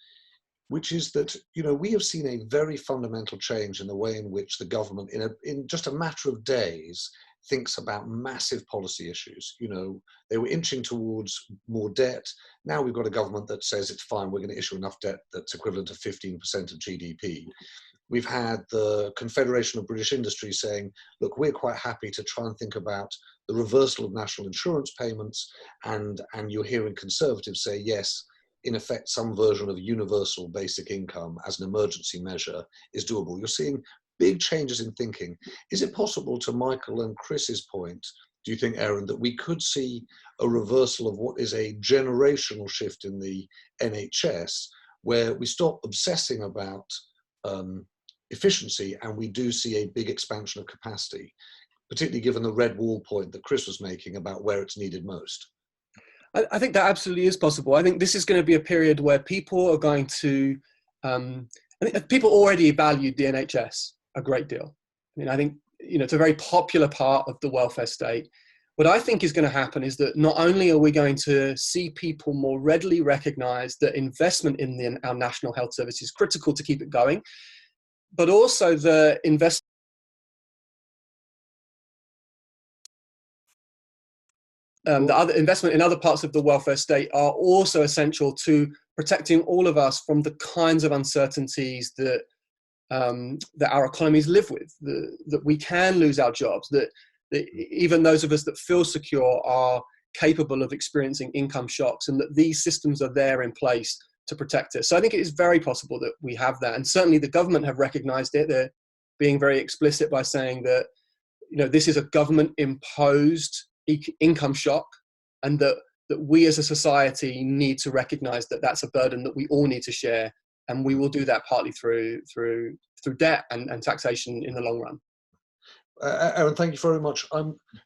which is that, you know, we have seen a very fundamental change in the way in which the government, in just a matter of days, thinks about massive policy issues. You know, they were inching towards more debt. Now we've got a government that says it's fine, we're going to issue enough debt that's equivalent to 15% of GDP. We've had the Confederation of British Industry saying, look, we're quite happy to try and think about the reversal of national insurance payments. And you're hearing Conservatives say, yes, in effect, some version of universal basic income as an emergency measure is doable. You're seeing big changes in thinking. Is it possible, to Michael and Chris's point, do you think, Aaron, that we could see a reversal of what is a generational shift in the NHS, where we stop obsessing about efficiency and we do see a big expansion of capacity, particularly given the red wall point that Chris was making about where it's needed most? I think that absolutely is possible. I think this is going to be a period where people are going to, I think people already valued the NHS a great deal. I mean, I think, you know, it's a very popular part of the welfare state. What I think is going to happen is that not only are we going to see people more readily recognize that investment in our national health service is critical to keep it going, but also the investment the other investment in other parts of the welfare state are also essential to protecting all of us from the kinds of uncertainties that that our economies live with, that we can lose our jobs, that even those of us that feel secure are capable of experiencing income shocks, and that these systems are there in place to protect us. So I think it is very possible that we have that, and certainly the government have recognized it. They're being very explicit by saying that, you know, this is a government imposed income shock, and that we as a society need to recognize that that's a burden that we all need to share, and we will do that partly through debt and taxation in the long run. Aaron, thank you very much.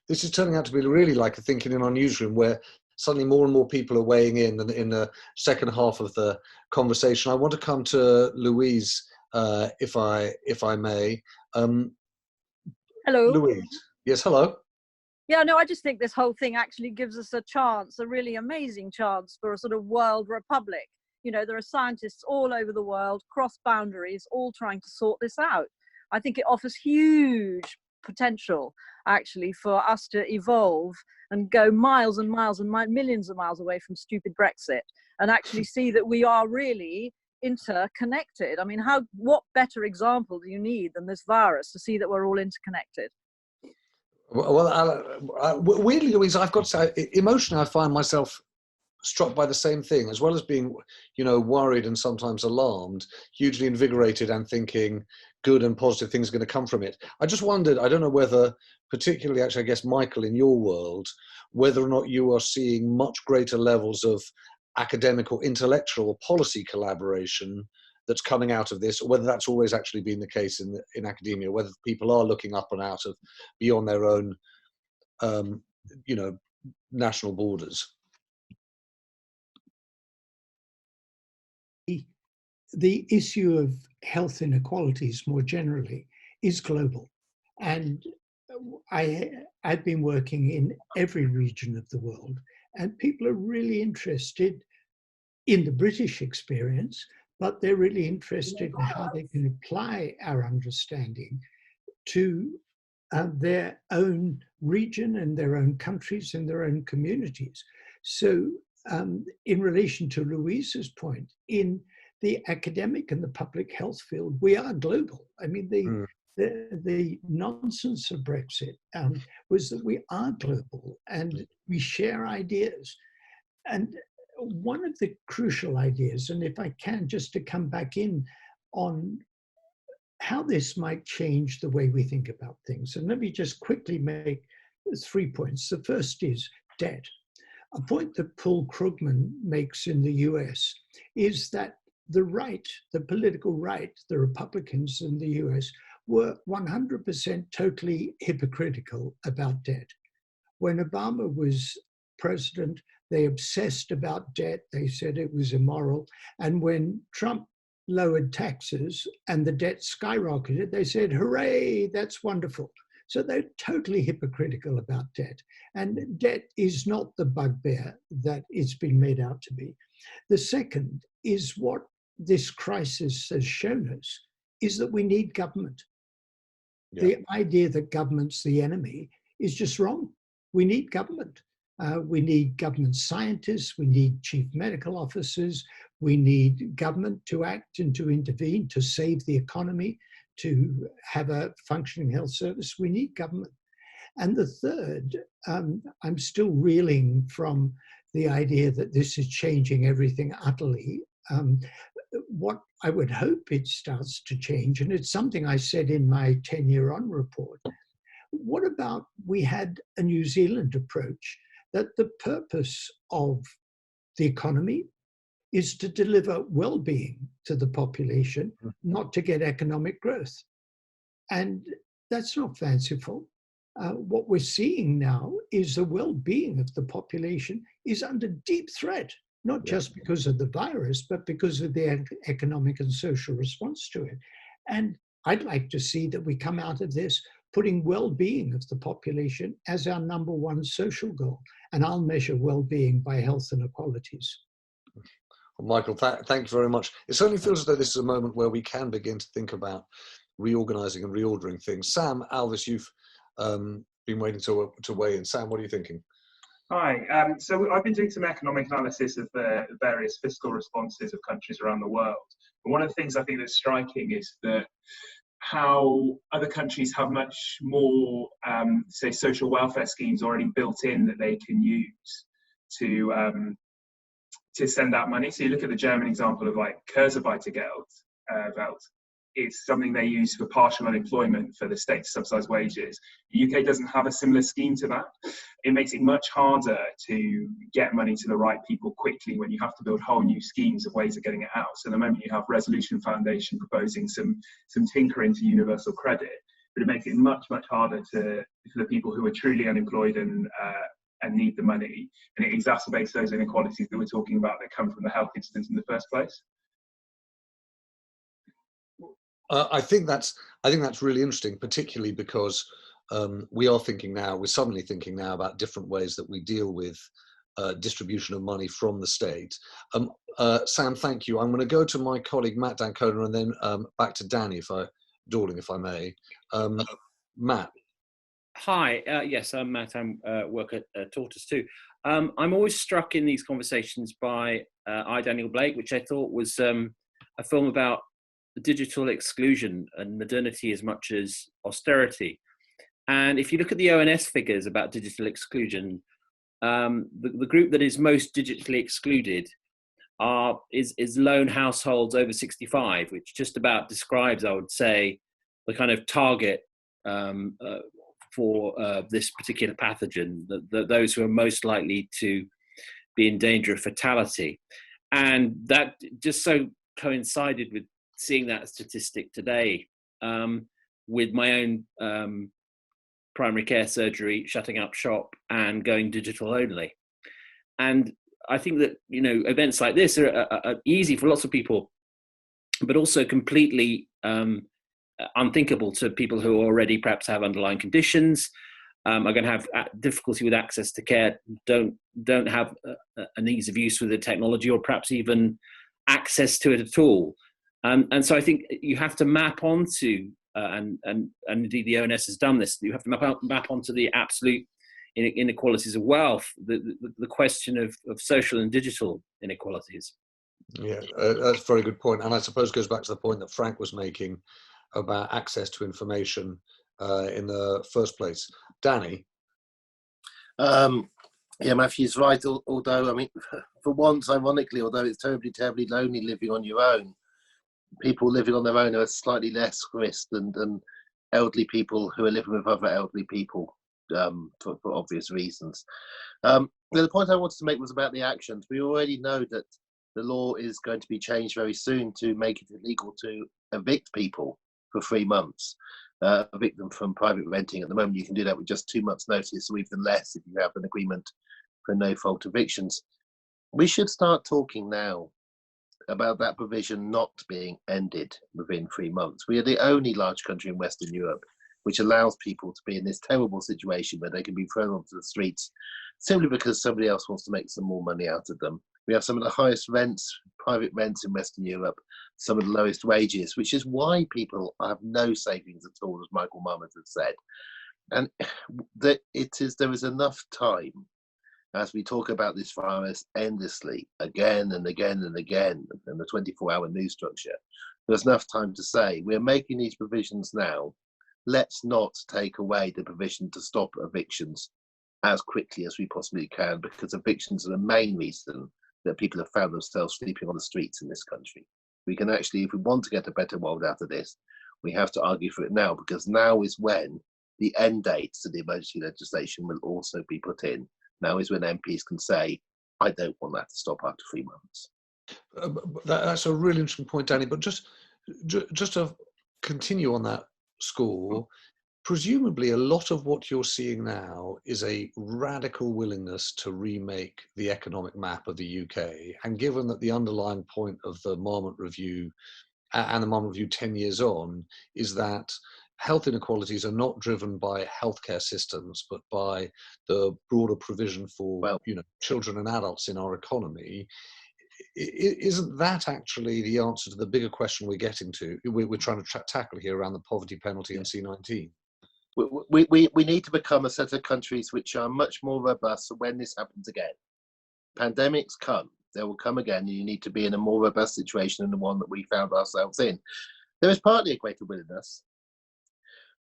This is turning out to be really like a Thinking in our newsroom, where suddenly more and more people are weighing in the second half of the conversation. I want to come to Louise, if I may. Hello. Louise. Yes, hello. Yeah, no, I just think this whole thing actually gives us a chance, a really amazing chance for a sort of world republic. You know, there are scientists all over the world, cross boundaries, all trying to sort this out. I think it offers huge potential, actually, for us to evolve and go miles and miles and millions of miles away from stupid Brexit, and actually see that we are really interconnected. I mean, what better example do you need than this virus to see that we're all interconnected? Well, weirdly, Louise, I've got to say, emotionally, I find myself struck by the same thing, as well as being, you know, worried and sometimes alarmed, hugely invigorated and thinking good and positive things are going to come from it. I just wondered, I don't know whether, particularly actually, I guess, Michael, in your world, whether or not you are seeing much greater levels of academic or intellectual or policy collaboration that's coming out of this, or whether that's always actually been the case in academia, whether people are looking up and out of beyond their own, you know, national borders. The issue of health inequalities more generally is global. And I've been working in every region of the world, and people are really interested in the British experience, but they're really interested in how they can apply our understanding to their own region and their own countries and their own communities. So in relation to Louise's point, in the academic and the public health field, we are global. I mean, the nonsense of Brexit was that we are global and we share ideas. And one of the crucial ideas, and if I can, just to come back in on how this might change the way we think about things. And let me just quickly make 3 points. The first is debt. A point that Paul Krugman makes in the US is that the right, the political right, the Republicans in the US were 100% totally hypocritical about debt. When Obama was president, they obsessed about debt. They said it was immoral. And when Trump lowered taxes and the debt skyrocketed, they said, hooray, that's wonderful. So they're totally hypocritical about debt. And debt is not the bugbear that it's been made out to be. The second is what this crisis has shown us is that we need government. Yeah. The idea that government's the enemy is just wrong. We need government. We need government scientists. We need chief medical officers. We need government to act and to intervene, to save the economy, to have a functioning health service. We need government. And the third, I'm still reeling from the idea that this is changing everything utterly. What I would hope it starts to change, and it's something I said in my 10-year on report, what about we had a New Zealand approach that the purpose of the economy is to deliver well-being to the population, not to get economic growth. And that's not fanciful. What we're seeing now is the well-being of the population is under deep threat, not just because of the virus, but because of the economic and social response to it. And I'd like to see that we come out of this putting well-being of the population as our number one social goal. And I'll measure well-being by health inequalities. Well, Michael, thank you very much. It certainly feels as though this is a moment where we can begin to think about reorganizing and reordering things. Sam, Alvis, you've been waiting to weigh in. Sam, what are you thinking? Hi. So I've been doing some economic analysis of the various fiscal responses of countries around the world. And one of the things I think that's striking is that how other countries have much more, say, social welfare schemes already built in that they can use to send out money. So you look at the German example of like Kurzarbeitergeld, it's something they use for partial unemployment for the state to subsidise wages. The UK doesn't have a similar scheme to that. It makes it much harder to get money to the right people quickly when you have to build whole new schemes of ways of getting it out. So at the moment you have Resolution Foundation proposing some tinkering to universal credit, but it makes it much, much harder for the people who are truly unemployed and need the money. And it exacerbates those inequalities that we're talking about that come from the health incidents in the first place. I think that's really interesting, particularly because we're suddenly thinking now about different ways that we deal with distribution of money from the state. Sam, thank you. I'm going to go to my colleague Matt Dancona and then back to Danny, Dorling, if I may. Matt. Hi, yes, I'm Matt. I work at Tortoise too. I'm always struck in these conversations by I, Daniel Blake, which I thought was a film about digital exclusion and modernity as much as austerity. And if you look at the ONS figures about digital exclusion, the group that is most digitally excluded is lone households over 65, which just about describes, I would say, the kind of target for this particular pathogen, those who are most likely to be in danger of fatality. And that just so coincided with seeing that statistic today with my own primary care surgery shutting up shop and going digital only. And I think that, events like this are easy for lots of people, but also completely unthinkable to people who already perhaps have underlying conditions, are going to have difficulty with access to care, don't have an ease of use with the technology, or perhaps even access to it at all. And so I think you have to map onto, and indeed the ONS has done this, you have to map onto the absolute inequalities of wealth, the question of social and digital inequalities. Yeah, that's a very good point. And I suppose goes back to the point that Frank was making about access to information in the first place. Danny? Yeah, Matthew's right, although, I mean, for once, ironically, although it's terribly, terribly lonely living on your own, people living on their own are slightly less risk than elderly people who are living with other elderly people for obvious reasons. The point I wanted to make was about the actions. We already know that the law is going to be changed very soon to make it illegal to evict people for 3 months, evict them from private renting. At the moment, you can do that with just 2 months' notice, or even less if you have an agreement for no-fault evictions. We should start talking now about that provision not being ended within 3 months. We are the only large country in Western Europe which allows people to be in this terrible situation where they can be thrown onto the streets simply because somebody else wants to make some more money out of them. We have some of the highest rents, private rents in Western Europe, some of the lowest wages, which is why people have no savings at all, as Michael Marmot has said. And there is enough time, as we talk about this virus endlessly, again and again and again, in the 24-hour news structure, there's enough time to say, we're making these provisions now. Let's not take away the provision to stop evictions as quickly as we possibly can, because evictions are the main reason that people have found themselves sleeping on the streets in this country. We can actually, if we want to get a better world out of this, we have to argue for it now, because now is when the end dates to the emergency legislation will also be put in. Now is when MPs can say, I don't want that to stop after 3 months. That's a really interesting point, Danny, but just to continue on that score, presumably a lot of what you're seeing now is a radical willingness to remake the economic map of the UK. And given that the underlying point of the Marmot Review and the Marmot Review 10 years on is that health inequalities are not driven by healthcare systems, but by the broader provision for children and adults in our economy, isn't that actually the answer to the bigger question we're trying to tackle here around the poverty penalty and C19? We need to become a set of countries which are much more robust so when this happens again. Pandemics come, they will come again, and you need to be in a more robust situation than the one that we found ourselves in. There is partly a greater willingness,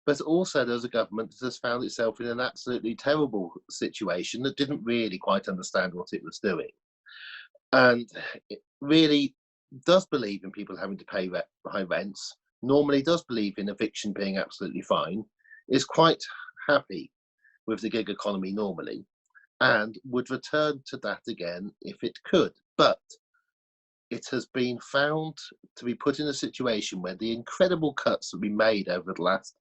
but also there's a government that has found itself in an absolutely terrible situation that didn't really quite understand what it was doing. And it really does believe in people having to pay high rents, normally does believe in eviction being absolutely fine, is quite happy with the gig economy normally, and would return to that again if it could. But it has been found to be put in a situation where the incredible cuts that we made over the last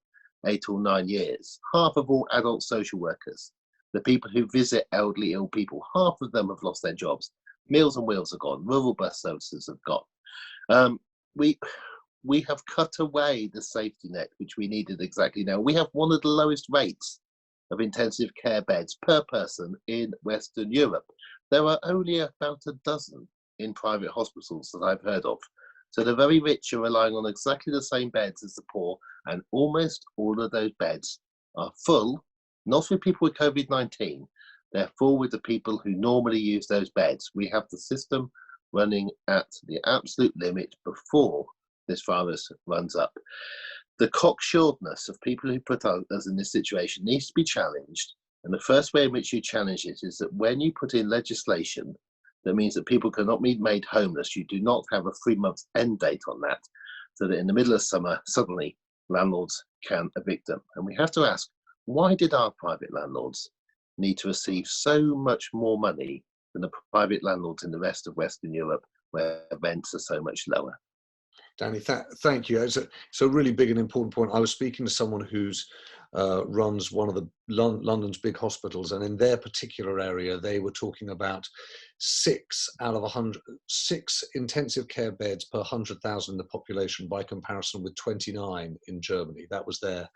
8 or 9 years, half of all adult social workers, the people who visit elderly ill people, half of them have lost their jobs. Meals on Wheels are gone, rural bus services have gone. We have cut away the safety net which we needed exactly now. We have one of the lowest rates of intensive care beds per person in Western Europe. There are only about a dozen in private hospitals that I've heard of. So the very rich are relying on exactly the same beds as the poor, and almost all of those beds are full, not with people with COVID-19, they're full with the people who normally use those beds. We have the system running at the absolute limit before this virus runs up. The cocksuredness of people who put us in this situation needs to be challenged. And the first way in which you challenge it is that when you put in legislation that means that people cannot be made homeless, you do not have a 3-month end date on that, so that in the middle of summer, suddenly landlords can evict them. And we have to ask, why did our private landlords need to receive so much more money than the private landlords in the rest of Western Europe, where rents are so much lower? Danny, thank you. It's a really big and important point. I was speaking to someone who's runs one of the London's big hospitals, and in their particular area, they were talking about 6 out of 100, 6 intensive care beds per 100,000 in the population, by comparison with 29 in Germany. That was their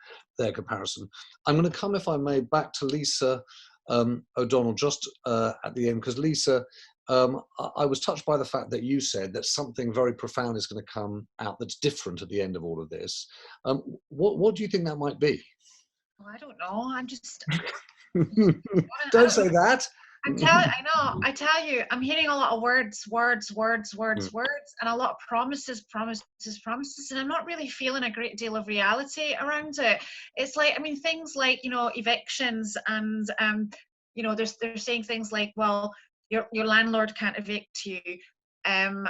comparison. I'm going to come, if I may, back to Lisa O'Donnell just at the end, because Lisa, I was touched by the fact that you said that something very profound is going to come out that's different at the end of all of this. What do you think that might be? Well, I don't know. I'm just. Don't say that. I tell you, I'm hearing a lot of words, and a lot of promises, and I'm not really feeling a great deal of reality around it. It's like, I mean, things like, evictions, and they're saying things like, well, your landlord can't evict you, and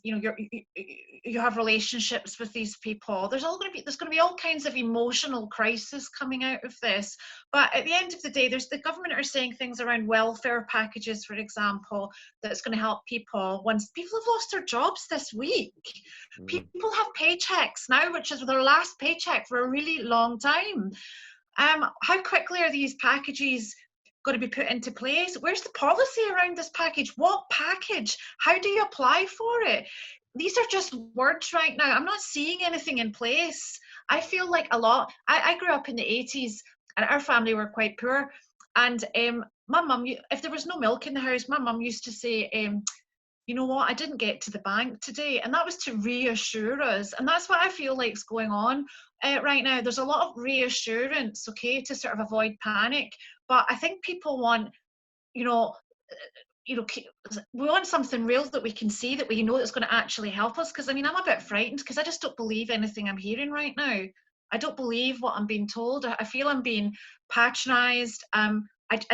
you have relationships with these people. There's going to be all kinds of emotional crisis coming out of this. But at the end of the day, the government are saying things around welfare packages, for example, that's going to help people once people have lost their jobs this week. People have paychecks now, which is their last paycheck for a really long time. How quickly are these packages going to be put into place? Where's the policy around this package? What package? How do you apply for it? These are just words right now. I'm not seeing anything in place. I feel like a lot. I grew up in the 80s, and our family were quite poor. And my mum, if there was no milk in the house, my mum used to say, you know what, I didn't get to the bank today. And that was to reassure us. And that's what I feel like is going on right now. There's a lot of reassurance, okay, to sort of avoid panic. But I think people want, we want something real that we can see, that we know that's going to actually help us. Because, I mean, I'm a bit frightened because I just don't believe anything I'm hearing right now. I don't believe what I'm being told. I feel I'm being patronised. I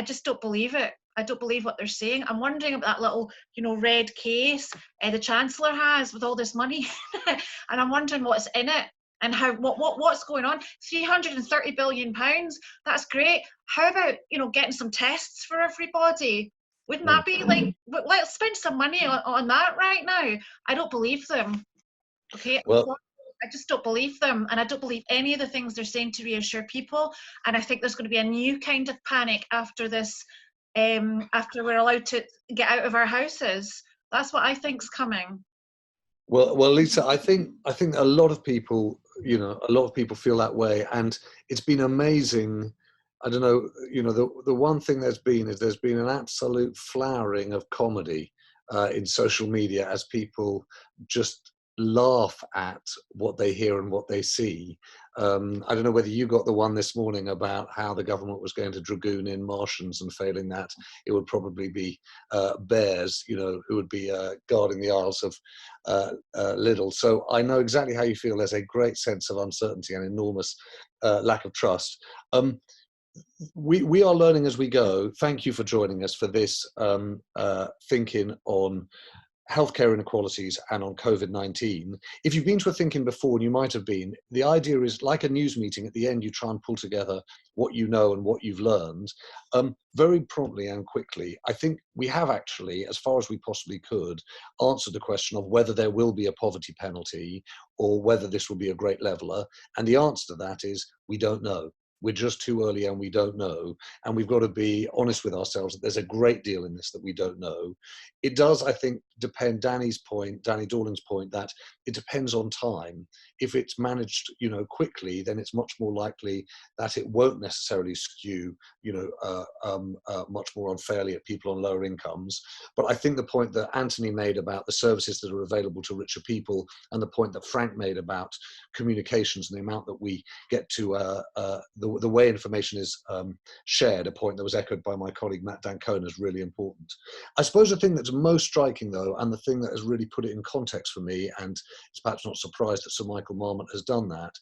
just don't believe it. I don't believe what they're saying. I'm wondering about that little, red case the Chancellor has with all this money. And I'm wondering what's in it. And what's going on? £330 billion, that's great. How about, getting some tests for everybody? Wouldn't that be like, let's spend some money on that right now. I don't believe them. Okay, well, I just don't believe them. And I don't believe any of the things they're saying to reassure people. And I think there's going to be a new kind of panic after this, after we're allowed to get out of our houses. That's what I think's coming. Well, Lisa, I think a lot of people, feel that way, and it's been amazing. I don't know, the one thing there's been an absolute flowering of comedy in social media as people just laugh at what they hear and what they see. I don't know whether you got the one this morning about how the government was going to dragoon in Martians, and failing that, it would probably be bears, you know, who would be guarding the Isles of Lidl. So I know exactly how you feel. There's a great sense of uncertainty and enormous lack of trust. We are learning as we go. Thank you for joining us for this thinking on healthcare inequalities and on COVID-19. If you've been to a thinking before, and you might have been, the idea is like a news meeting. At the end, you try and pull together what you know and what you've learned very promptly and quickly. I think we have actually, as far as we possibly could, answered the question of whether there will be a poverty penalty or whether this will be a great leveler. And the answer to that is we don't know. We're just too early and we don't know. And we've got to be honest with ourselves that there's a great deal in this that we don't know. It does, I think, depend, Danny Dorling's point, that it depends on time. If it's managed, you know, quickly, then it's much more likely that it won't necessarily skew, you know, much more unfairly at people on lower incomes. But I think the point that Anthony made about the services that are available to richer people, and the point that Frank made about communications and the amount that we get to the way information is shared, a point that was echoed by my colleague Matt Dancona, is really important. I suppose the thing that's most striking, though, and the thing that has really put it in context for me, and it's perhaps not surprised that Sir Michael Marmot has done that,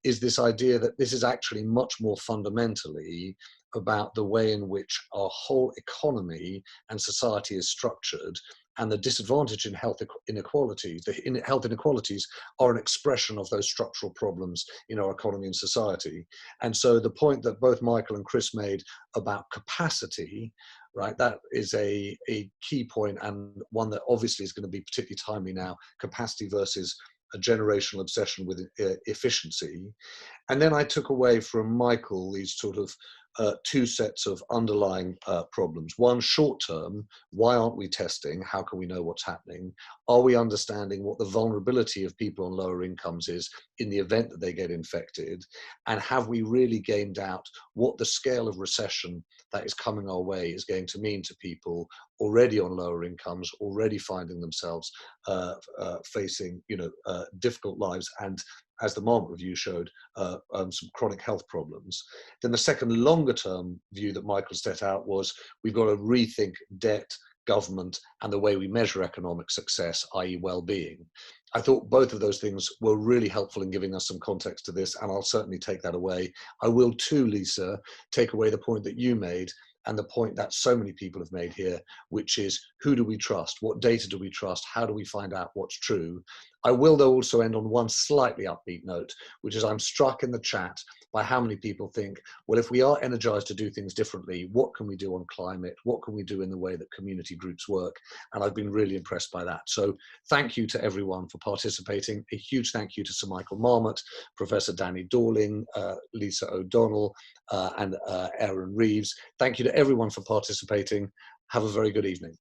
is this idea that this is actually much more fundamentally about the way in which our whole economy and society is structured, and the disadvantage in health inequalities. The health inequalities are an expression of those structural problems in our economy and society. And so the point that both Michael and Chris made about capacity, right, that is a key point, and one that obviously is going to be particularly timely now, capacity versus a generational obsession with efficiency. And then I took away from Michael these sort of two sets of underlying problems. One, short term, why aren't we testing? How can we know what's happening? Are we understanding what the vulnerability of people on lower incomes is in the event that they get infected? And have we really gamed out what the scale of recession that is coming our way is going to mean to people already on lower incomes, already finding themselves facing, you know, difficult lives, and as the Marmot review showed, some chronic health problems. Then the second longer term view that Michael set out was we've got to rethink debt, government, and the way we measure economic success, i.e. well-being. I thought both of those things were really helpful in giving us some context to this, and I'll certainly take that away. I will too, Lisa, take away the point that you made, and the point that so many people have made here, which is, who do we trust? What data do we trust? How do we find out what's true? I will, though, also end on one slightly upbeat note, which is I'm struck in the chat by how many people think, well, if we are energized to do things differently, what can we do on climate? What can we do in the way that community groups work? And I've been really impressed by that. So thank you to everyone for participating. A huge thank you to Sir Michael Marmot, Professor Danny Dorling, Lisa O'Donnell, and Aaron Reeves. Thank you to everyone for participating. Have a very good evening.